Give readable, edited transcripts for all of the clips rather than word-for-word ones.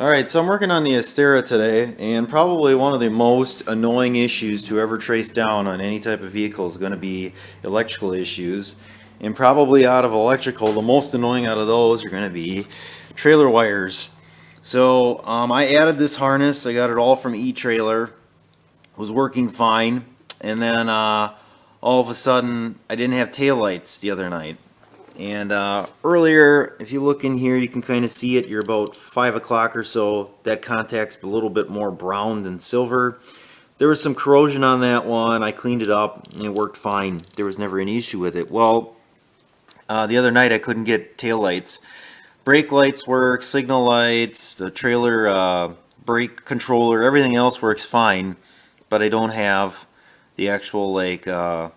Alright, so I'm working on the Xterra today, and probably one of the most annoying issues to ever trace down on any type of vehicle is going to be electrical issues. And probably out of electrical, the most annoying out of those are going to be trailer wires. So I added this harness, I got it all from eTrailer, was working fine, and then all of a sudden I didn't have taillights the other night. And earlier, if you look in here, you can kind of see it. You're about 5 o'clock or so. That contact's a little bit more brown than silver. There was some corrosion on that one. I cleaned it up and it worked fine. There was never any issue with it. Well, the other night I couldn't get tail lights. Brake lights work, signal lights, the trailer brake controller, everything else works fine. But I don't have the actual what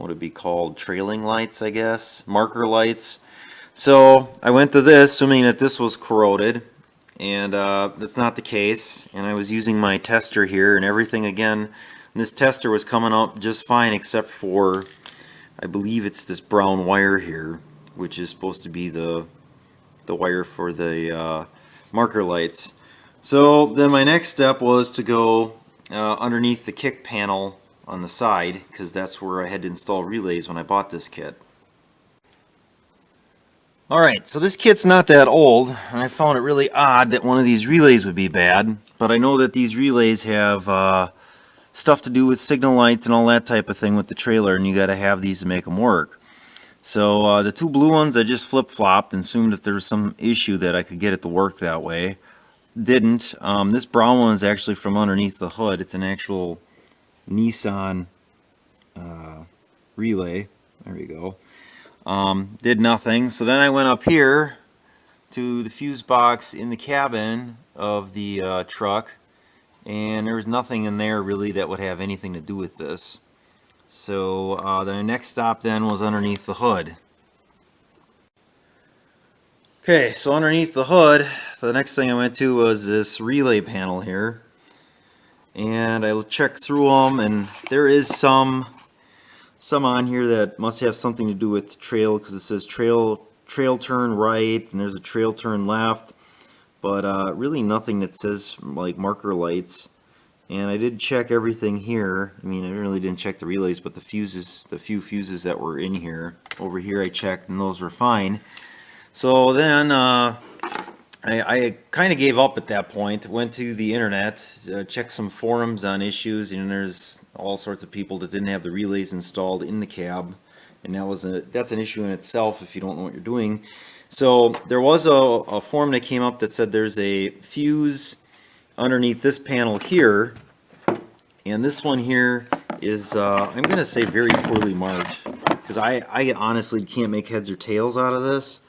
would it be called, trailing lights, I guess, marker lights. So I went to this assuming that this was corroded, and that's not the case. And I was using my tester here and everything again, and this tester was coming up just fine except for, I believe it's this brown wire here, which is supposed to be the wire for the marker lights. So then my next step was to go underneath the kick panel on the side, because that's where I had to install relays when I bought this kit. Alright, so this kit's not that old, and I found it really odd that one of these relays would be bad, but I know that these relays have stuff to do with signal lights and all that type of thing with the trailer, and you got to have these to make them work. So the two blue ones I just flip-flopped and assumed if there was some issue that I could get it to work that way. Didn't. This brown one is actually from underneath the hood. It's an actual Nissan relay. There we go. Did nothing. So then I went up here to the fuse box in the cabin of the truck, and there was nothing in there really that would have anything to do with this. So the next stop then was underneath the hood. Okay, so underneath the hood, the next thing I went to was this relay panel here. And I checked through them, and there is some on here that must have something to do with the trail, because it says trail turn right, and there's a trail turn left, but really nothing that says like marker lights. And I did check everything here. I mean, I really didn't check the relays, but the fuses, the few fuses that were in here, over here I checked, and those were fine. So then I kind of gave up at that point, went to the internet, checked some forums on issues, and there's all sorts of people that didn't have the relays installed in the cab, and that's an issue in itself if you don't know what you're doing. So there was a forum that came up that said there's a fuse underneath this panel here, and this one here is, I'm going to say very poorly marked, because I honestly can't make heads or tails out of this.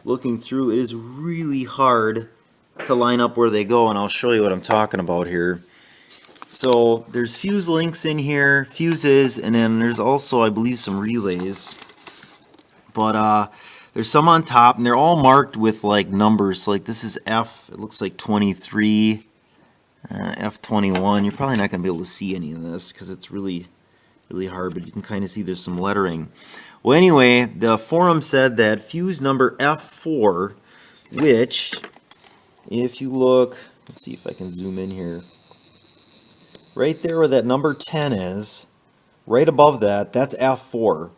Looking through, it is really hard to line up where they go, and I'll show you what I'm talking about here. So there's fuse links in here, fuses, and then there's also, I believe, some relays. But there's some on top, and they're all marked with like numbers. So like this is F, it looks like 23, F21. You're probably not going to be able to see any of this because it's really hard, but you can kind of see there's some lettering. Well, anyway, the forum said that fuse number F4, which, if you look, let's see if I can zoom in here, right there where that number 10 is, right above that, that's F4,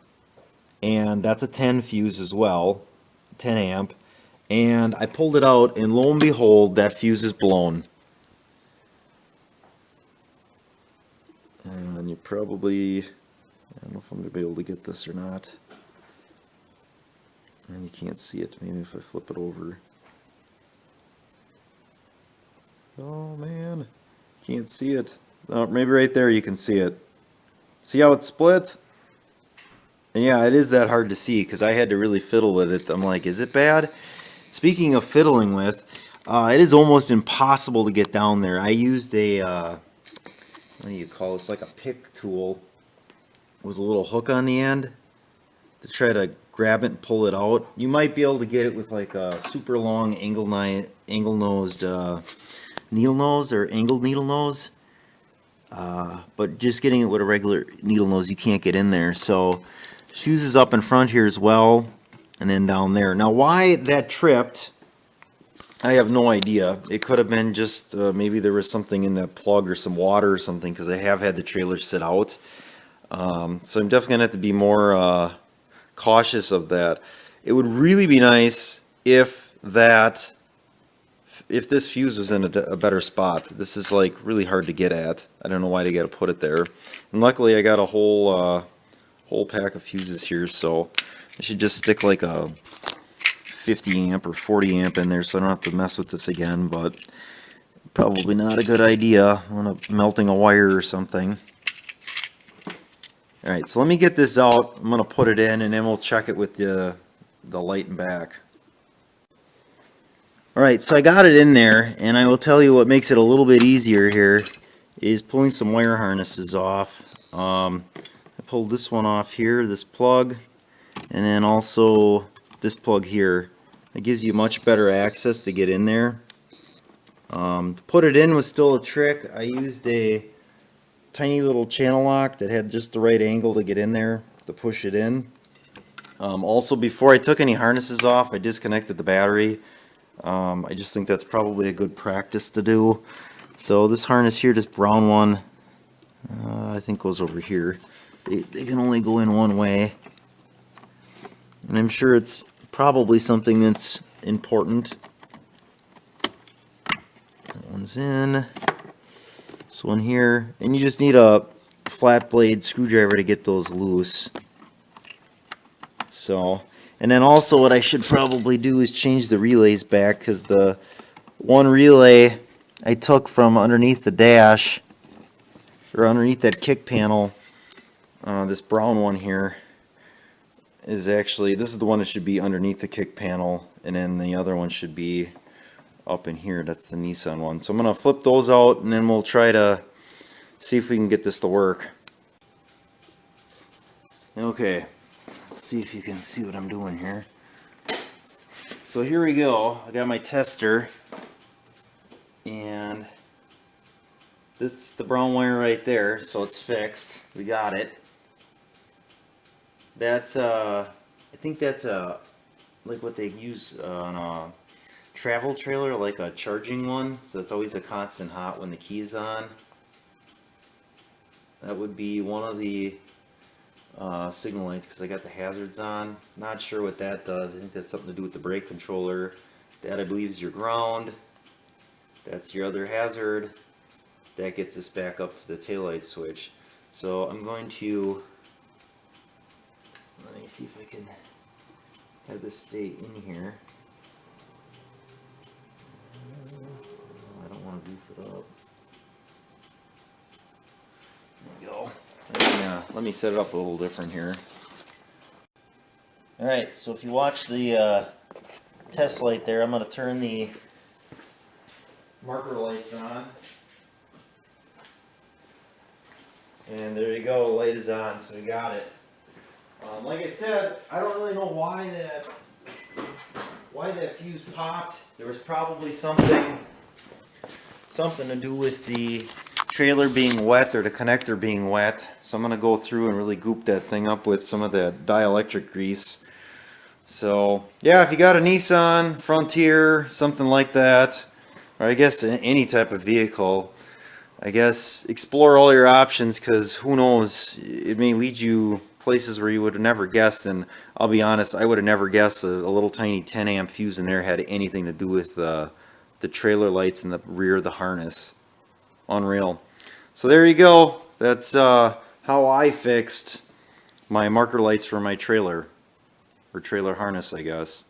and that's a 10 fuse as well, 10 amp, and I pulled it out, and lo and behold, that fuse is blown. And you probably, I don't know if I'm going to be able to get this or not. And you can't see it. Maybe if I flip it over. Oh man, can't see it. Oh, maybe right there you can see it. See how it's split? And yeah, it is that hard to see because I had to really fiddle with it. I'm like, is it bad? Speaking of fiddling with, it is almost impossible to get down there. I used a, what do you call it? It's like a pick tool with a little hook on the end to try to grab it and pull it out. You might be able to get it with like a super long angle-nosed needle nose or angled needle nose, but just getting it with a regular needle nose, you can't get in there. So fuse is up in front here as well, and then down there. Now why that tripped I have no idea. It could have been just maybe there was something in that plug or some water or something, because I have had the trailer sit out. So I'm definitely gonna have to be more cautious of that. It would really be nice if this fuse was in a better spot. This is like really hard to get at. I don't know why they got to put it there. And luckily I got a whole pack of fuses here, so I should just stick like a 50 amp or 40 amp in there so I don't have to mess with this again, but probably not a good idea. I'll end up melting a wire or something. Alright, so let me get this out. I'm going to put it in and then we'll check it with the light and back. Alright, so I got it in there, and I will tell you what makes it a little bit easier here is pulling some wire harnesses off. I pulled this one off here, this plug, and then also this plug here. It gives you much better access to get in there. To put it in was still a trick. I used a tiny little channel lock that had just the right angle to get in there to push it in. Also, before I took any harnesses off, I disconnected the battery. I just think that's probably a good practice to do. So this harness here, this brown one, I think goes over here. They can only go in one way. And I'm sure it's probably something that's important. That one's in. This one here. And you just need a flat blade screwdriver to get those loose. So, and then also what I should probably do is change the relays back, because the one relay I took from underneath the dash, or underneath that kick panel, this brown one here, is actually, this is the one that should be underneath the kick panel, and then the other one should be up in here. That's the Nissan one. So I'm going to flip those out, and then we'll try to see if we can get this to work. Okay. Let's see if you can see what I'm doing here. So here we go. I got my tester, and this is the brown wire right there, so it's fixed. We got it. That's I think that's like what they use on a travel trailer, like a charging one. So it's always a constant hot when the key's on. That would be one of the signal lights, because I got the hazards on. Not sure what that does. I think that's something to do with the brake controller. That, I believe, is your ground. That's your other hazard. That gets us back up to the taillight switch. So I'm going to, let me see if I can have this stay in here. I don't want to goof it up. There we go. Let me set it up a little different here. Alright, so if you watch the test light there, I'm going to turn the marker lights on. And there you go, light is on, so we got it. Like I said, I don't really know why that fuse popped. There was probably something to do with the trailer being wet or the connector being wet. So I'm going to go through and really goop that thing up with some of that dielectric grease. So yeah, if you got a Nissan Frontier, something like that, or I guess any type of vehicle, I guess explore all your options, because who knows, it may lead you places where you would have never guessed. And I'll be honest, I would have never guessed a little tiny 10 amp fuse in there had anything to do with the trailer lights in the rear of the harness. Unreal. So there you go. That's how I fixed my marker lights for my trailer, or trailer harness, I guess.